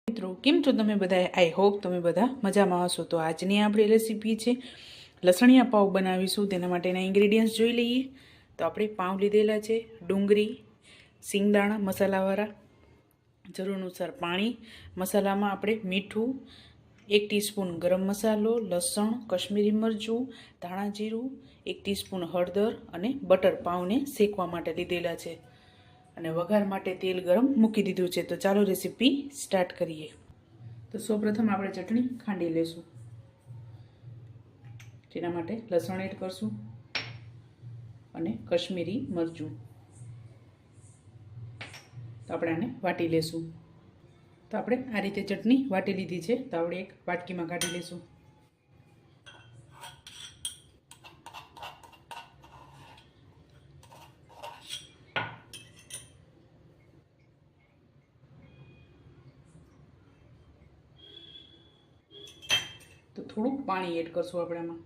મિત્રો કેમ છો તમે બધા? આઈ હોપ તમે બધા મજામાં હશો। તો આજની આપણી રેસીપી છે લસણિયા પાઉં બનાવીશું। તેના માટેના ઇન્ગ્રેડિયન્ટ્સ જોઈ લઈએ। તો આપણે પાઉં લીધેલા છે, ડુંગળી, સિંગદાણા મસાલાવાળા, જરૂર અનુસાર પાણી, મસાલામાં આપણે મીઠું, 1 ટીસ્પૂન ગરમ મસાલો, લસણ, કશ્મીરી મરચું, ધાણા જીરું, 1 ટીસ્પૂન હળદર અને બટર પાઉંને શેકવા માટે લીધેલા છે અને વઘાર માટે તેલ ગરમ મૂકી દીધું છે। તો ચાલો રેસીપી સ્ટાર્ટ કરીએ। તો સૌપ્રથમ આપણે ચટણી ખાંડી લેશું। તેના માટે લસણ એડ કરશું અને કશ્મીરી મરચું। તો આપણે આને વાટી લેશું। તો આપણે આ રીતે ચટણી વાટી લીધી છે। તો આપણે એક વાટકીમાં કાઢી લેશું। તો થોડુંક પાણી એડ કરશું આપણે આમાં।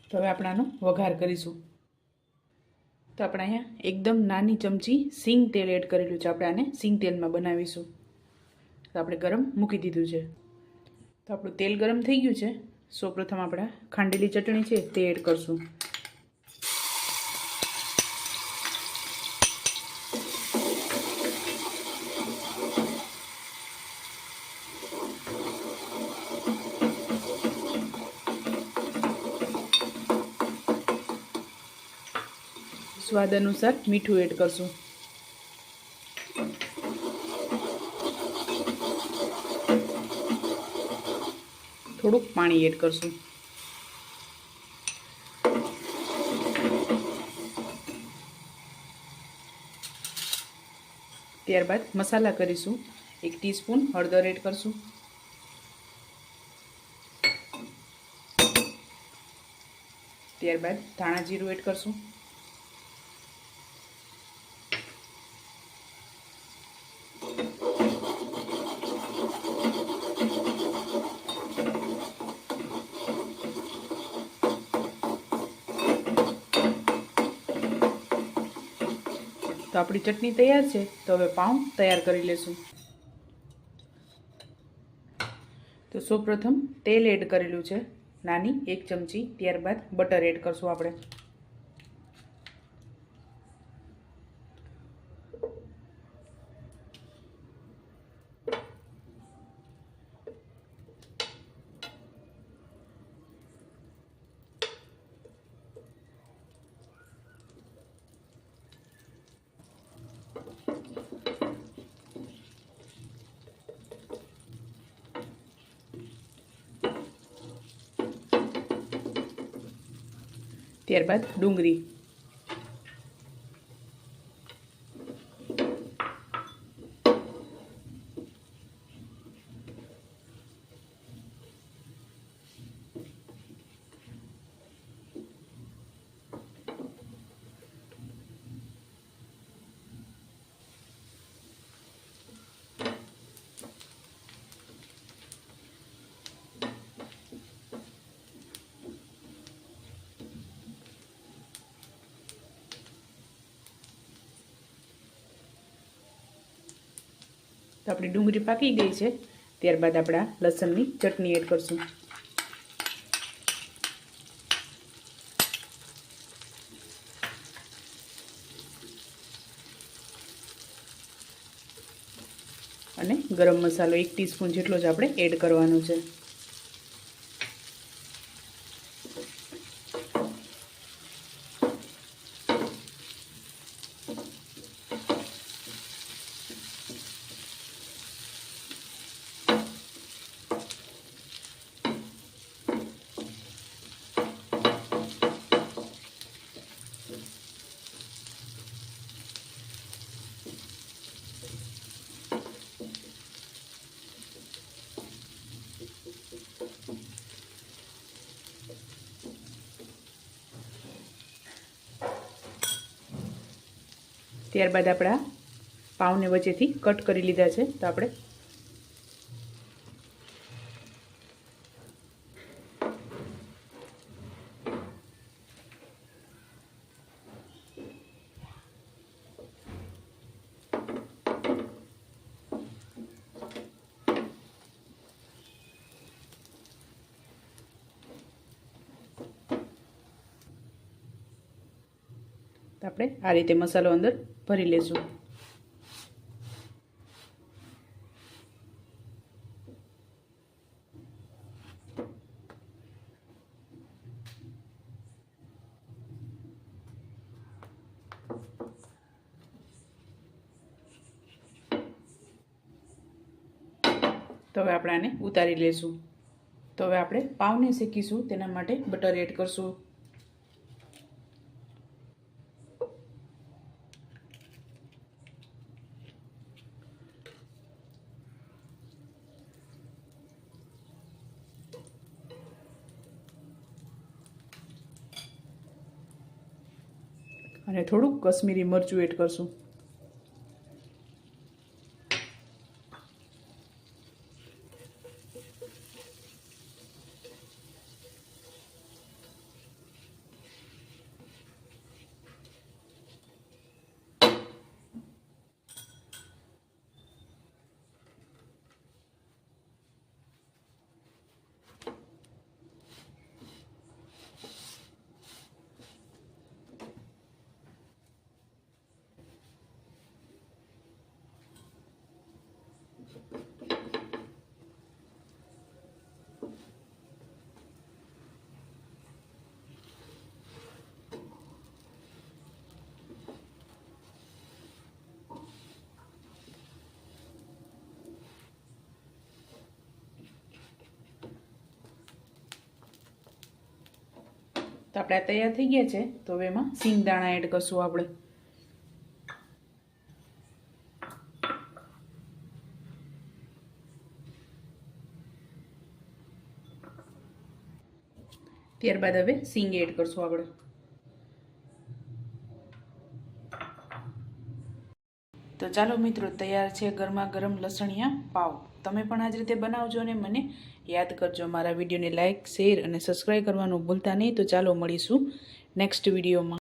તો હવે આપણે આનો વઘાર કરીશું। તો આપણે અહીંયા એકદમ નાની ચમચી સિંગ તેલ એડ કરેલું છે। આપણે આને સિંગ તેલમાં બનાવીશું। તો આપણે ગરમ મૂકી દીધું છે। તો આપણું તેલ ગરમ થઈ ગયું છે। સૌપ્રથમ આપણે ખાંડેલી ચટણી છે તે એડ કરશું। સ્વાદ અનુસાર મીઠું એડ કરશું। થોડુંક પાણી એડ કરશું। ત્યારબાદ મસાલા કરીશું। 1 ટીસ્પૂન હળદર એડ કરશું, ત્યારબાદ ધાણા જીરું એડ કરશું, તો આપણી ચટણી તૈયાર છે। તો હવે પાઉં તૈયાર કરી લેશું। તો સૌપ્રથમ તેલ એડ કરેલું છે નાની 1 ચમચી, ત્યારબાદ બટર એડ કરશું આપણે। ત્યારબાદ ડુંગળી, તો આપણી ડુંગળી પાકી ગઈ છે। ત્યારબાદ આપણે લસણની ચટણી એડ કરશું। અને ગરમ મસાલો 1 ટીસ્પૂન જેટલો જ આપણે એડ કરવાનો છે। ત્યારબાદ આપણા પાવને વચ્ચેથી કટ કરી લીધા છે. તો આપણે આ રીતે મસાલો અંદર ભરી લેશું. તો હવે આપણે આને ઉતારી લેશું. તો હવે આપણે પાવને શેકીશું. તેના માટે બટર એડ કરશું. અને થોડુંક કશ્મીરી મરચું એડ કરશું. તો આપણે આ તૈયાર થઈ ગયા છે. તો હવે એમાં સિંગ દાણા એડ કરશું આપણે. ત્યારબાદ હવે સિંગ એડ કરશું આપણે. તો ચાલો મિત્રો, તૈયાર છે ગરમા ગરમ લસણિયા પાવ. તમે પણ આ જ રીતે બનાવજો અને મને યાદ કરજો. મારા વિડીયોને લાઇક, શેર અને સબસ્ક્રાઈબ કરવાનું ભૂલતા નહીં. તો ચાલો મળીશું નેક્સ્ટ વિડીયોમાં.